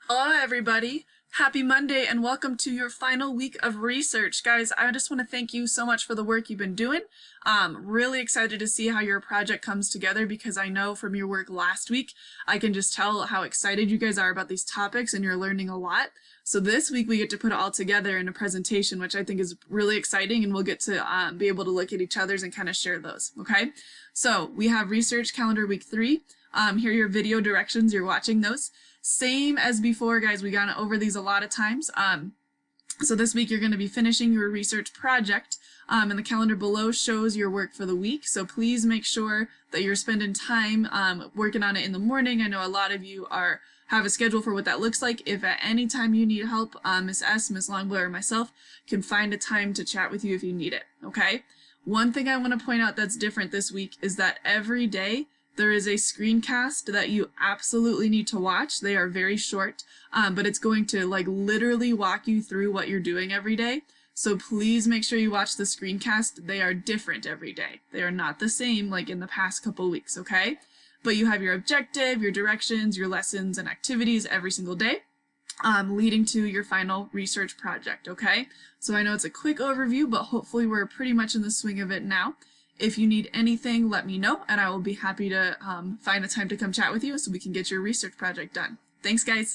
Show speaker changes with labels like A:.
A: Hello, everybody. Happy Monday and welcome to your final week of research. Guys, I just want to thank you so much for the work you've been doing. Really excited to see how your project comes together because I know from your work last week, I can just tell how excited you guys are about these topics and you're learning a lot. So this week we get to put it all together in a presentation, which I think is really exciting, and we'll get to be able to look at each other's and kind of share those, okay? So we have Research Calendar Week 3. Here are your video directions. You're watching those. Same as before, guys, we gone over these a lot of times. So this week you're going to be finishing your research project, and the calendar below shows your work for the week. So please make sure that you're spending time working on it in the morning. I know a lot of you have a schedule for what that looks like. If at any time you need help, Miss S, Miss Longblow, or myself can find a time to chat with you if you need it, okay? One thing I want to point out that's different this week is that every day there is a screencast that you absolutely need to watch. They are very short, but it's going to literally walk you through what you're doing every day. So please make sure you watch the screencast. They are different every day. They are not the same like in the past couple weeks, okay? But you have your objective, your directions, your lessons, and activities every single day, leading to your final research project, okay? So I know it's a quick overview, but hopefully we're pretty much in the swing of it now. If you need anything, let me know, and I will be happy to find a time to come chat with you so we can get your research project done. Thanks, guys.